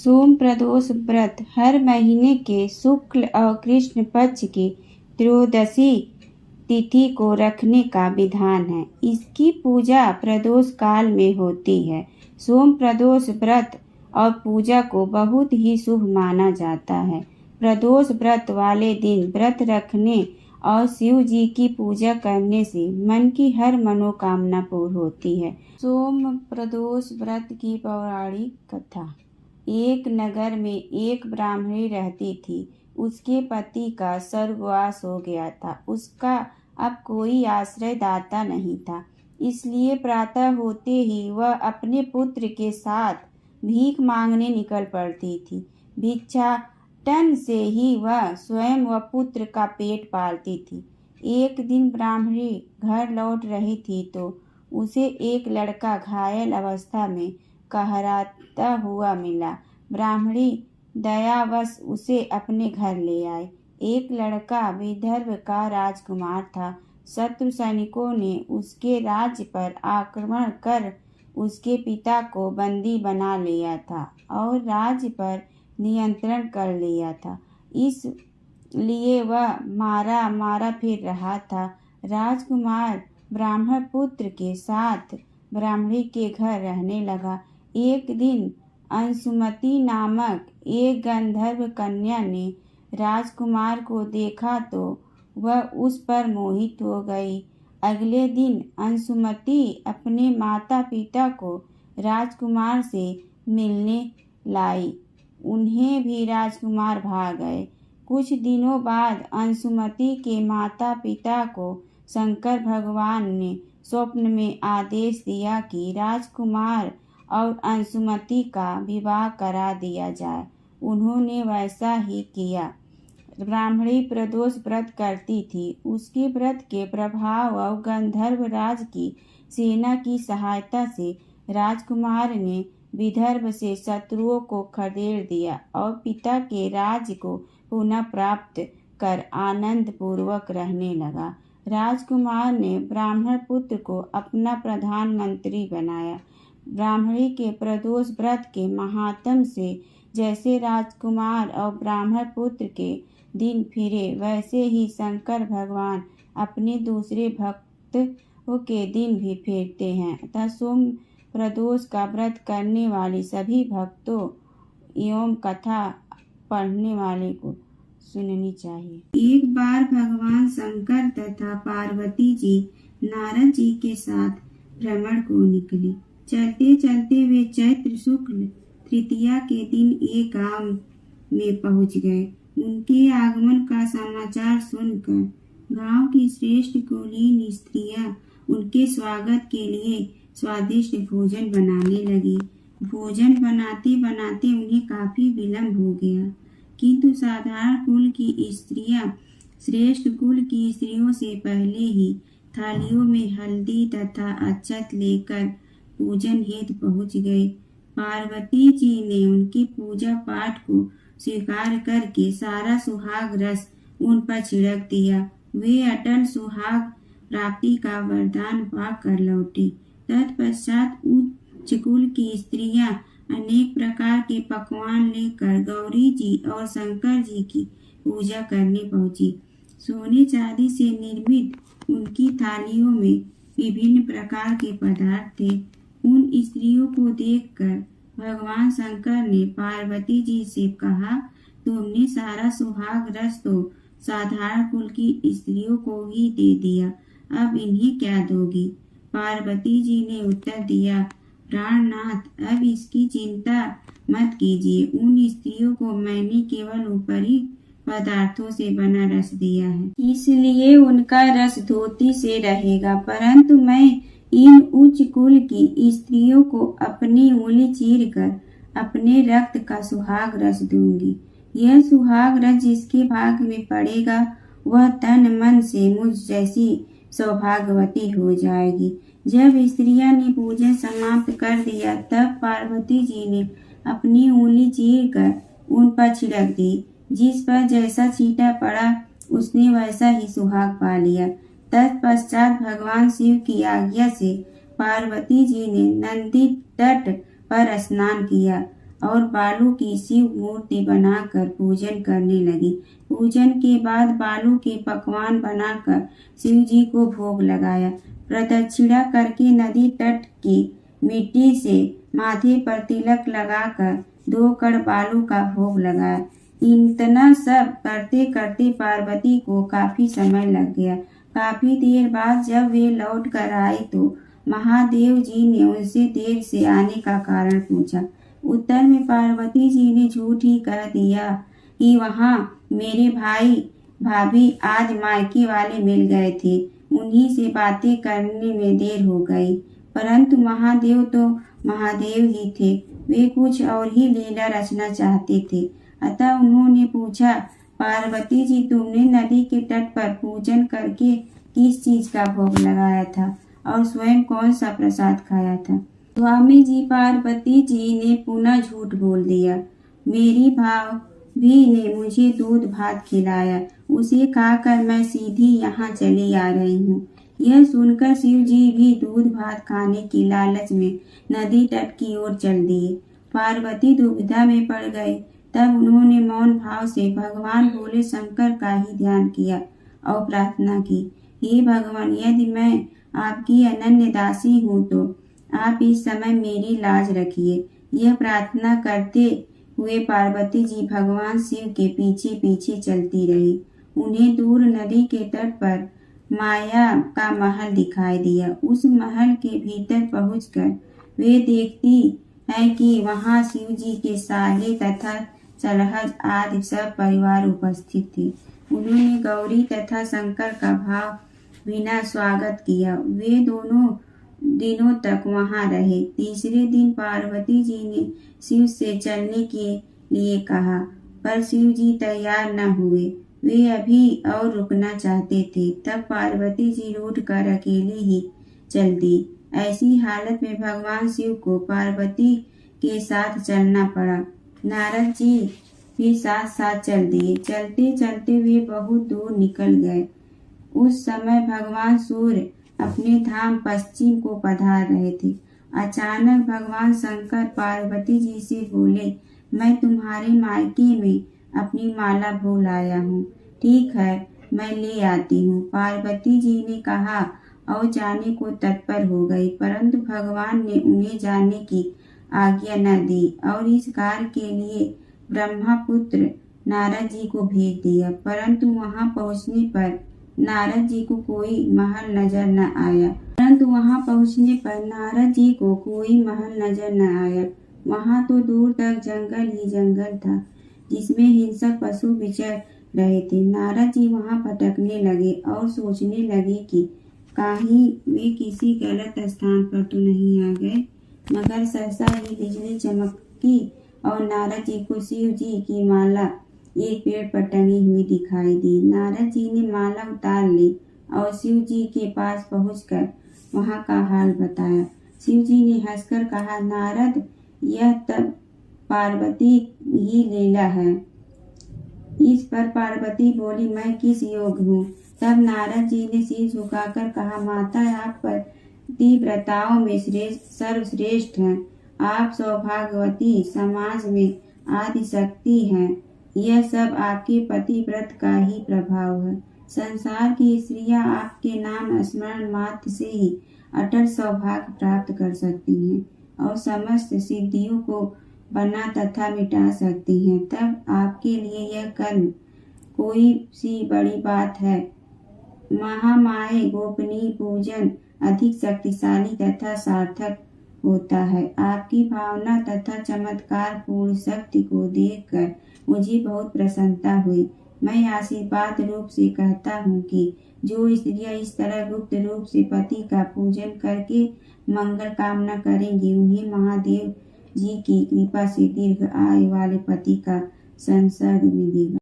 सोम प्रदोष व्रत हर महीने के शुक्ल और कृष्ण पक्ष की त्रयोदशी तिथि को रखने का विधान है। इसकी पूजा प्रदोष काल में होती है। सोम प्रदोष व्रत और पूजा को बहुत ही शुभ माना जाता है। प्रदोष व्रत वाले दिन व्रत रखने और शिव जी की पूजा करने से मन की हर मनोकामना पूर्ण होती है। सोम प्रदोष व्रत की पौराणिक कथा। एक नगर में एक ब्राह्मणी रहती थी। उसके पति का स्वर्गवास हो गया था। उसका अब कोई आश्रयदाता नहीं था, इसलिए प्रातः होते ही वह अपने पुत्र के साथ भीख मांगने निकल पड़ती थी। भिक्षाटन से ही वह स्वयं व पुत्र का पेट पालती थी। एक दिन ब्राह्मणी घर लौट रही थी तो उसे एक लड़का घायल अवस्था में कहराता हुआ मिला। ब्राह्मणी दयावश उसे अपने घर ले आए। एक लड़का विदर्भ का राजकुमार था। शत्रु सैनिकों ने उसके राज्य पर आक्रमण कर उसके पिता को बंदी बना लिया था और राज्य पर नियंत्रण कर लिया था। इसलिए वह मारा मारा फिर रहा था। राजकुमार ब्राह्मण पुत्र के साथ ब्राह्मणी के घर रहने लगा। एक दिन अंशुमती नामक एक गंधर्व कन्या ने राजकुमार को देखा तो वह उस पर मोहित हो गई। अगले दिन अंशुमती अपने माता पिता को राजकुमार से मिलने लाई। उन्हें भी राजकुमार भाग गए। कुछ दिनों बाद अंशुमती के माता पिता को शंकर भगवान ने स्वप्न में आदेश दिया कि राजकुमार और अंशुमती का विवाह करा दिया जाए। उन्होंने वैसा ही किया। ब्राह्मणी प्रदोष व्रत करती थी। उसके व्रत के प्रभाव और गंधर्व राज की सेना की सहायता से राजकुमार ने विदर्भ से शत्रुओं को खदेड़ दिया और पिता के राज्य को पुनः प्राप्त कर आनंद पूर्वक रहने लगा। राजकुमार ने ब्राह्मण पुत्र को अपना प्रधानमंत्री बनाया। ब्राह्मणी के प्रदोष व्रत के महात्म से जैसे राजकुमार और ब्राह्मण पुत्र के दिन फिरे, वैसे ही शंकर भगवान अपने दूसरे भक्तों के दिन भी फेरते हैं। अतः सोम प्रदोष का व्रत करने वाले सभी भक्तों एवं कथा पढ़ने वाले को सुननी चाहिए। एक बार भगवान शंकर तथा पार्वती जी नारद जी के साथ भ्रमण को निकले। चलते चलते वे चैत्र शुक्ल तृतीया के दिन एक गांव में पहुंच गए। उनके आगमन का समाचार सुनकर गांव की श्रेष्ठ कुलीन स्त्रियां उनके स्वागत के लिए स्वादिष्ट भोजन बनाने लगी। भोजन बनाते बनाते उन्हें काफी विलंब हो गया, किंतु साधारण कुल की स्त्रियां श्रेष्ठ कुल की स्त्रियों से पहले ही थालियों में हल्दी तथा अक्षत लेकर पूजन हेतु पहुंच गए। पार्वती जी ने उनकी पूजा पाठ को स्वीकार करके सारा सुहाग रस उन पर छिड़क दिया। वे अटल सुहाग प्राप्ति का वरदान पाकर लौटी। तत्पश्चात उच्च कुल की स्त्रियां अनेक प्रकार के पकवान लेकर गौरी जी और शंकर जी की पूजा करने पहुंची। सोने चांदी से निर्मित उनकी थालियों में विभिन्न प्रकार के पदार्थ थे। उन स्त्रियों को देखकर भगवान शंकर ने पार्वती जी से कहा, तुमने सारा सुहाग रस तो साधारण कुल की स्त्रियों को ही दे दिया, अब इन्हें क्या दोगी? पार्वती जी ने उत्तर दिया, प्राणनाथ, अब इसकी चिंता मत कीजिए। उन स्त्रियों को मैंने केवल ऊपरी पदार्थों से बना रस दिया है, इसलिए उनका रस धोती से रहेगा, परंतु मैं इन उच्च कुल की स्त्रियों को अपनी उंगली चीर कर अपने रक्त का सुहाग रस दूंगी। यह सुहाग रस जिसके भाग में पड़ेगा वह तन मन से मुझ जैसी सौभाग्यवती हो जाएगी। जब स्त्रियां ने पूजन समाप्त कर दिया तब पार्वती जी ने अपनी उंगली चीर कर उन पर छिड़क दी। जिस पर जैसा छींटा पड़ा उसने वैसा ही सुहाग पा लिया। तत्पश्चात भगवान शिव की आज्ञा से पार्वती जी ने नंदी तट पर स्नान किया। और बालू की शिव मूर्ति बनाकर पूजन करने लगी। पूजन के बाद बालू के पकवान बनाकर शिव जी को भोग लगाया। प्रदक्षिणा करके नदी तट की मिट्टी से माथे पर तिलक लगाकर 2 कण बालू का भोग लगाया। इतना सब करते करते पार्वती को काफी समय लग गया। काफी देर बाद जब वे लौट कर आई तो महादेव जी ने उनसे देर से आने का कारण पूछा। उत्तर में पार्वती जी ने झूठ ही कह दिया कि वहाँ मेरे भाई भाभी आज मायके वाले मिल गए थे, उन्हीं से बातें करने में देर हो गई। परंतु महादेव तो महादेव ही थे, वे कुछ और ही लीला रचना चाहते थे। अतः उन्होंने पूछा, पार्वती जी तुमने नदी के तट पर पूजन करके किस चीज का भोग लगाया था और स्वयं कौन सा प्रसाद खाया था? स्वामी जी पार्वती जी ने पुनः झूठ बोल दिया। मेरी भाभी ने मुझे दूध भात खिलाया, उसे खाकर मैं सीधी यहाँ चली आ रही हूँ। यह सुनकर शिव जी भी दूध भात खाने की लालच में नदी तट की ओर चल दिए। पार्वती दुविधा में पड़ गए। तब उन्होंने मौन भाव से भगवान भोले शंकर का ही ध्यान किया और प्रार्थना की, हे भगवान, यदि मैं आपकी अनन्य दासी हूँ तो आप इस समय मेरी लाज रखिए। यह प्रार्थना करते हुए पार्वती जी भगवान शिव के पीछे पीछे चलती रही। उन्हें दूर नदी के तट पर माया का महल दिखाई दिया। उस महल के भीतर पहुंचकर वे देखती है कि वहां शिव जी के साले तथा सलहज आदि सब परिवार उपस्थित थे। उन्होंने गौरी तथा शंकर का भाव बिना स्वागत किया। वे दोनों दिनों तक वहां रहे। तीसरे दिन पार्वती जी ने शिव से चलने के लिए कहा, पर शिव जी तैयार न हुए। वे अभी और रुकना चाहते थे। तब पार्वती जी रूठ कर अकेले ही चल दी। ऐसी हालत में भगवान शिव को पार्वती के साथ चलना पड़ा। नारद जी भी साथ साथ चल दिए। चलते चलते वे बहुत दूर निकल गए। उस समय भगवान सूर्य अपने धाम पश्चिम को पधार रहे थे। अचानक भगवान शंकर पार्वती जी से बोले, मैं तुम्हारे मायके में अपनी माला भूल आया हूँ। ठीक है, मैं ले आती हूँ। पार्वती जी ने कहा और जाने को तत्पर हो गई, परंतु भगवान ने उन्हें जाने की आज्ञा न दी और इस कार्य के लिए ब्रह्मपुत्र नारद जी को भेज दिया। परंतु वहां पहुंचने पर नारद जी को कोई महल नजर न आया। वहां तो दूर तक जंगल ही जंगल था, जिसमें हिंसक पशु विचर रहे थे। नारद जी वहां भटकने लगे और सोचने लगे कि कहीं वे किसी गलत स्थान पर तो नहीं आ गए। मगर सहसा ही बिजली चमकी और नारद जी को शिव जी की माला एक पेड़ पर टंगी हुई दिखाई दी। नारद जी ने माला उतार ली और शिव जी के पास पहुंचकर वहां का हाल बताया। शिव जी ने हंसकर कहा, नारद, यह तब पार्वती ही लीला है। इस पर पार्वती बोली, मैं किस योग हूँ? तब नारद जी ने सिर झुकाकर कहा, माता, आप पतिव्रताओं में सर्वश्रेष्ठ हैं। आप सौभाग्यवती, समाज में आदि शक्ति हैं। यह सब आपके पतिव्रत का ही प्रभाव है। संसार की स्त्रियां आपके नाम स्मरण मात्र से ही अटल सौभाग्य प्राप्त कर सकती हैं और समस्त सिद्धियों को बना तथा मिटा सकती हैं। तब आपके लिए यह कर्म कोई सी बड़ी बात है? महामाये गोपनीय पूजन अधिक शक्तिशाली तथा सार्थक होता है। आपकी भावना तथा चमत्कार पूर्ण शक्ति को देखकर मुझे बहुत प्रसन्नता हुई। मैं आशीर्वाद रूप से कहता हूँ कि जो स्त्रियां इस तरह गुप्त रूप से पति का पूजन करके मंगल कामना करेंगी, उन्हें महादेव जी की कृपा से दीर्घ आयु वाले पति का संसर्ग मिलेगा।